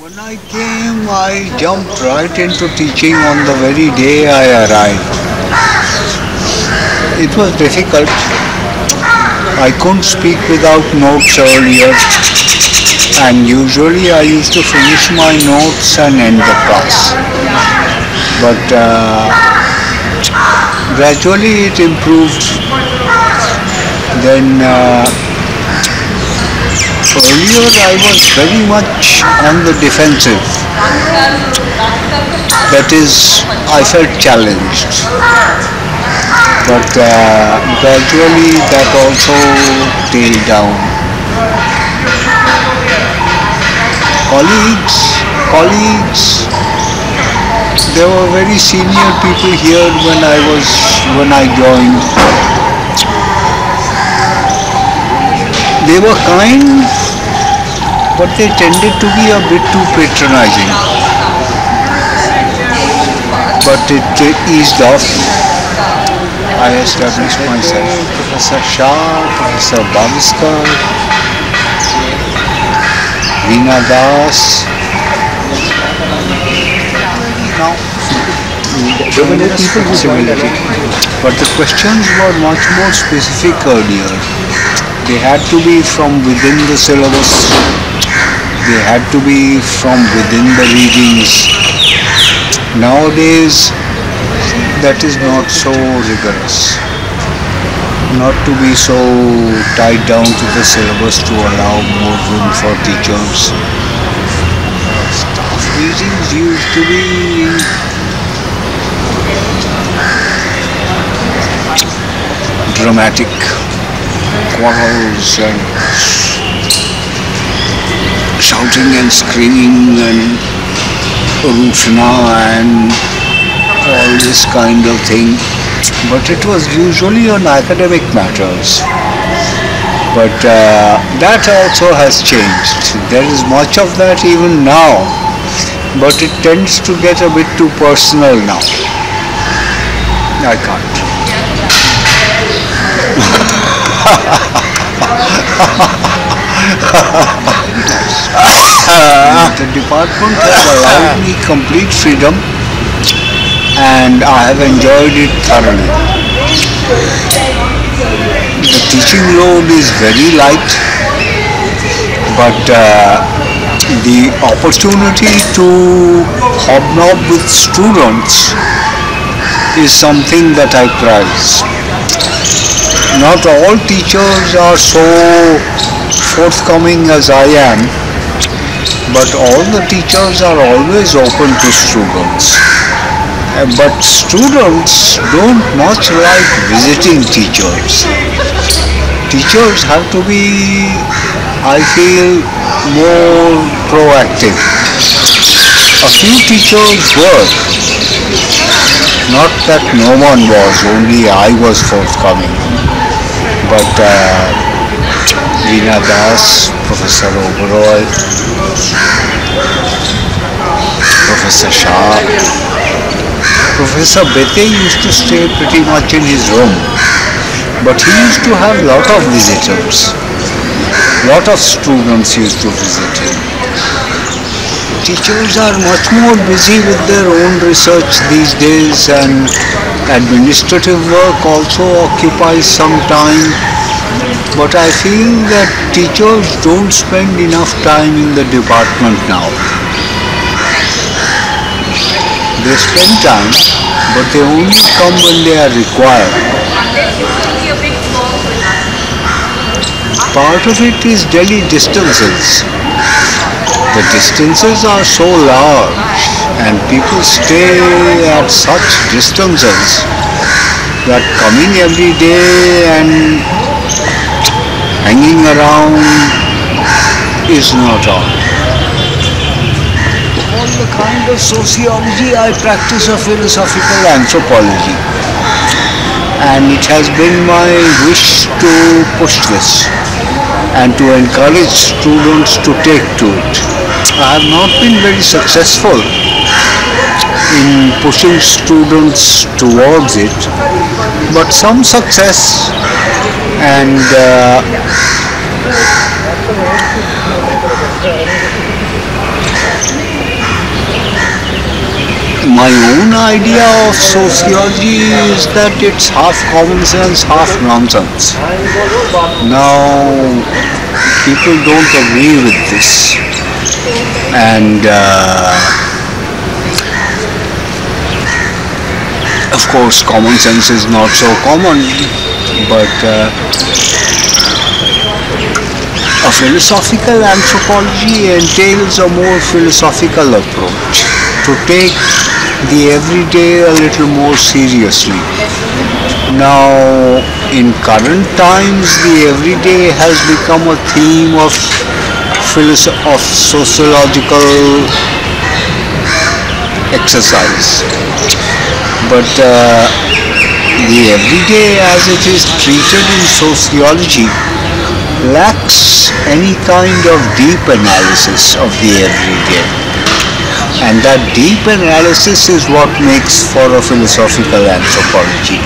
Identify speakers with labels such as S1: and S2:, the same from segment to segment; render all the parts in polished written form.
S1: When I came, I jumped right into teaching on the very day I arrived. It was difficult. I couldn't speak without notes earlier, and usually I used to finish my notes and end the class. But gradually it improved. Then earlier I was very much on the defensive. That is, I felt challenged. But gradually that also tailed down. Colleagues, there were very senior people here when I joined. They were kind, but they tended to be a bit too patronizing. But it eased off. I established myself. Professor Shah, Professor Baviskar, Veena Das. Now, flexibility. But the questions were much more specific earlier. They had to be from within the syllabus. They had to be from within the readings. Nowadays, that is not so rigorous. Not to be so tied down to the syllabus to allow more room for teachers. Staff meetings used to be dramatic. Quarrels and shouting and screaming and roofna and all this kind of thing. But it was usually on academic matters. But that also has changed. There is much of that even now. But it tends to get a bit too personal now. I can't. The department has allowed me complete freedom and I have enjoyed it thoroughly. The teaching load is very light, but the opportunity to hobnob with students is something that I prize. Not all teachers are so forthcoming as I am, but all the teachers are always open to students. But students don't much like visiting teachers. Teachers have to be, I feel, more proactive. A few teachers were. Not that no one was, only I was forthcoming. But Veena Das, Professor Oberoi, Professor Shah, Professor Bete used to stay pretty much in his room, but he used to have lot of visitors. Lot of students used to visit him. Teachers are much more busy with their own research these days, and administrative work also occupies some time. But I feel that teachers don't spend enough time in the department now. They spend time, but they only come when they are required. Part of it is Delhi distances. The distances are so large and people stay at such distances that coming every day and hanging around is not all. On the kind of sociology I practice a philosophical anthropology, and it has been my wish to push this and to encourage students to take to it. I have not been very successful in pushing students towards it, but some success, and My own idea of sociology is that it's half common sense, half nonsense. Now, people don't agree with this, and of course, common sense is not so common, but a philosophical anthropology entails a more philosophical approach to take the everyday a little more seriously. Now, in current times, the everyday has become a theme of sociological exercise. But the everyday as it is treated in sociology lacks any kind of deep analysis of the everyday. And that deep analysis is what makes for a philosophical anthropology.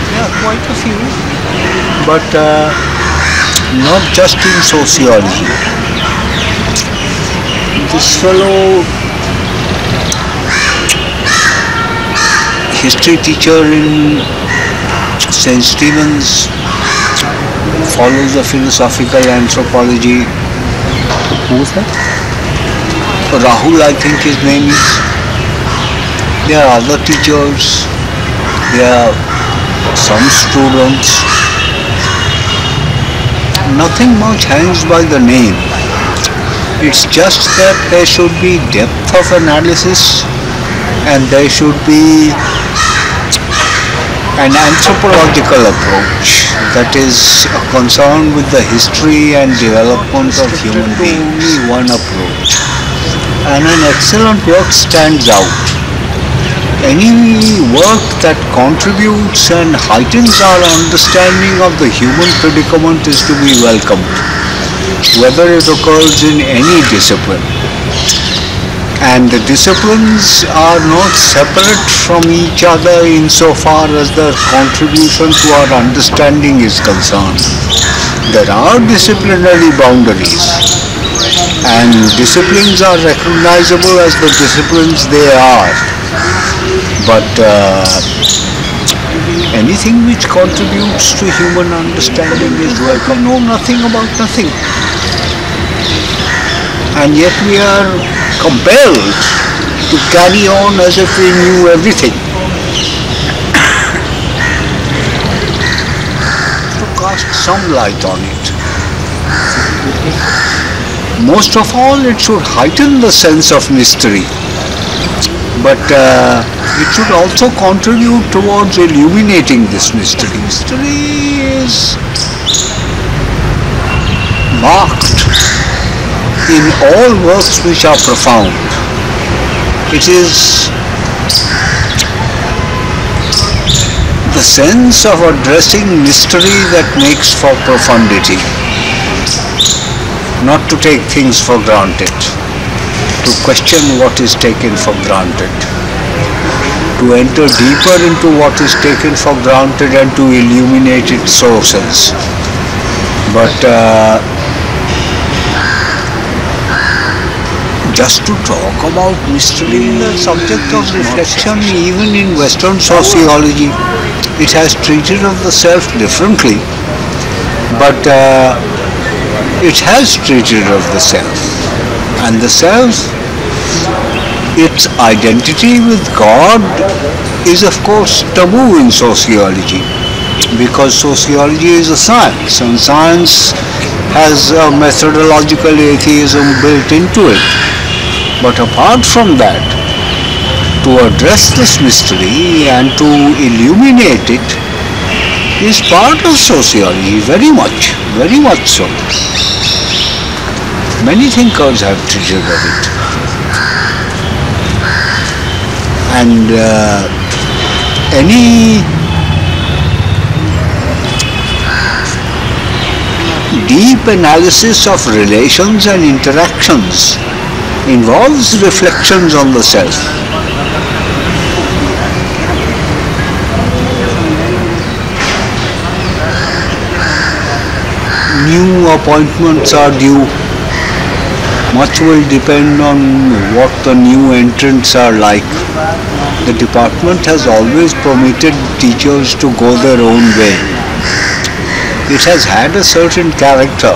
S1: Yeah, quite a few. But not just in sociology. This fellow, history teacher in St. Stephen's, follows a philosophical anthropology. Who's that? Rahul, I think his name is. There are other teachers. There are some students. Nothing much hangs by the name. It's just that there should be depth of analysis and there should be an anthropological approach that is concerned with the history and development of human beings. Only one approach. And an excellent work stands out. Any work that contributes and heightens our understanding of the human predicament is to be welcomed, whether it occurs in any discipline. And the disciplines are not separate from each other insofar as their contribution to our understanding is concerned. There are disciplinary boundaries, and disciplines are recognizable as the disciplines they are. But anything which contributes to human understanding is welcome. We know nothing about nothing. And yet we are compelled to carry on as if we knew everything. To cast some light on it. Most of all, it should heighten the sense of mystery. But it should also contribute towards illuminating this mystery. Mystery is marked in all works which are profound. It is the sense of addressing mystery that makes for profundity. Not to take things for granted, to question what is taken for granted, to enter deeper into what is taken for granted and to illuminate its sources. But just to talk about mystery, the subject of reflection, even in Western sociology, it has treated of the self differently, but it has treated of the self. And the self, its identity with God is of course taboo in sociology, because sociology is a science, and science has a methodological atheism built into it. But apart from that, to address this mystery and to illuminate it is part of sociology, very much so. Many thinkers have treated of it. And any deep analysis of relations and interactions involves reflections on the self. New appointments are due. Much will depend on what the new entrants are like. The department has always permitted teachers to go their own way. It has had a certain character,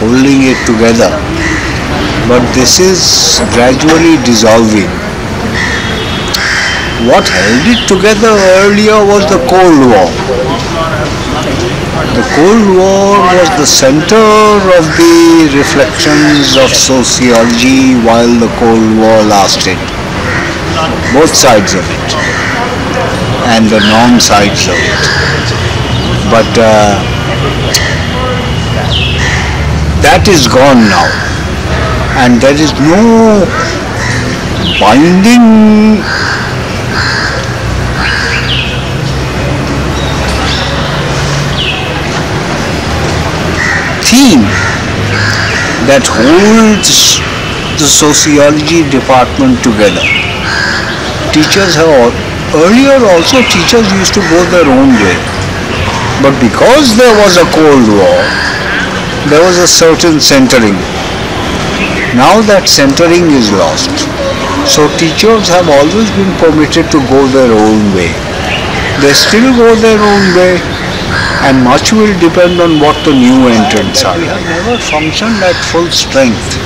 S1: holding it together, but this is gradually dissolving. What held it together earlier was the Cold War. The Cold War was the center of the reflections of sociology while the Cold War lasted. Both sides of it and the non-sides of it. But that is gone now, and there is no binding theme that holds the sociology department together. Teachers have earlier also teachers used to go their own way, but because there was a Cold War, there was a certain centering. Now that centering is lost, so teachers have always been permitted to go their own way. They still go their own way, and much will depend on what the new entrants are. We have never functioned at full strength.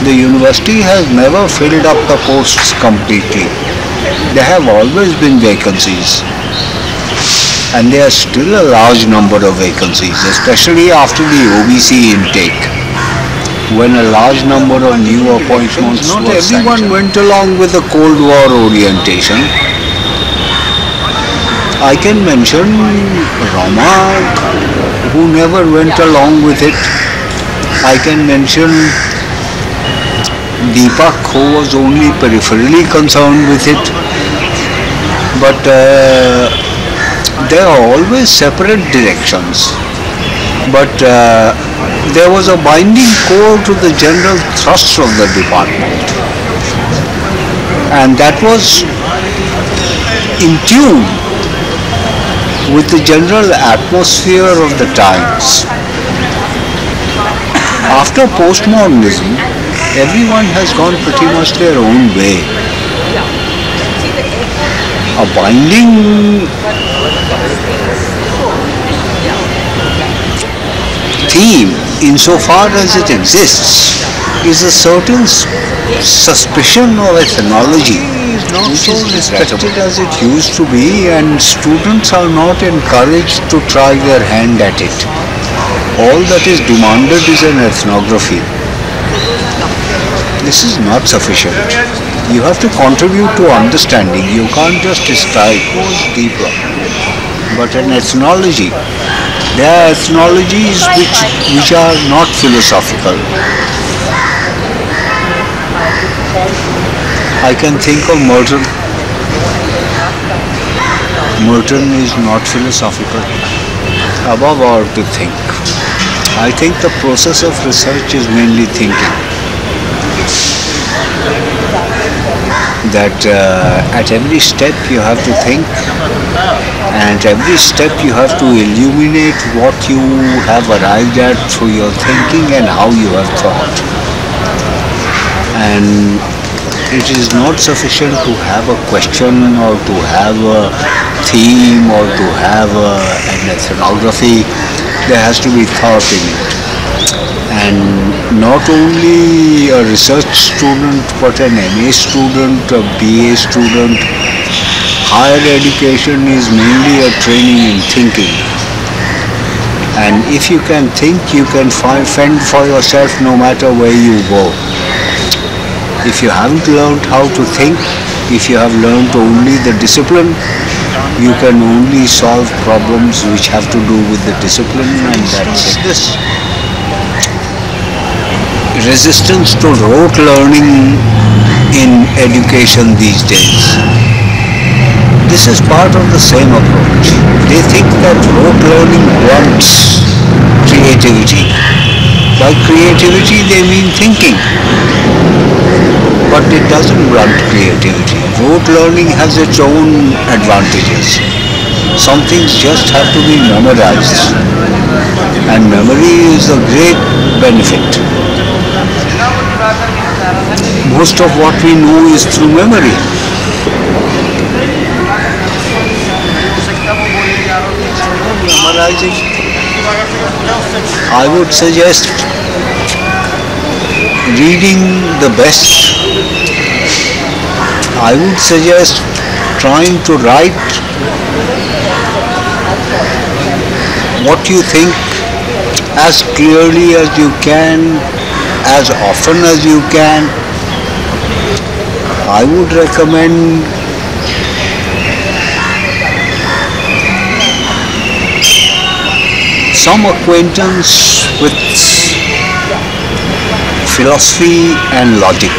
S1: The university has never filled up the posts completely. There have always been vacancies, and there are still a large number of vacancies, especially after the OBC intake, when a large number of new appointments were sanctioned. Not everyone went along with the Cold War orientation. I can mention Rama, who never went along with it. I can mention Deepak, who was only peripherally concerned with it. But there are always separate directions. But there was a binding core to the general thrust of the department. And that was in tune with the general atmosphere of the times. After postmodernism, everyone has gone pretty much their own way. A binding theme, insofar as it exists, is a certain suspicion of ethnology, which is respected as it used to be, and students are not encouraged to try their hand at it. All that is demanded is an ethnography. This is not sufficient. You have to contribute to understanding. You can't just describe. It goes deeper. But an ethnology, there are ethnologies which are not philosophical. I can think of Merton. Merton is not philosophical. Above all, to think. I think the process of research is mainly thinking. That at every step you have to think, and at every step you have to illuminate what you have arrived at through your thinking and how you have thought. And it is not sufficient to have a question or to have a theme or to have an ethnography. There has to be thought in it. And not only a research student, but an MA student, a BA student. Higher education is mainly a training in thinking. And if you can think, you can fend for yourself no matter where you go. If you haven't learned how to think, if you have learned only the discipline, you can only solve problems which have to do with the discipline, and that's this resistance to rote learning in education these days. This is part of the same approach. They think that rote learning blunts creativity. By creativity they mean thinking. But it doesn't blunt creativity. Rote learning has its own advantages. Some things just have to be memorized. And memory is a great benefit. Most of what we know is through memory. I would suggest reading the best. I would suggest trying to write what you think as clearly as you can, as often as you can. I would recommend some acquaintance with philosophy and logic.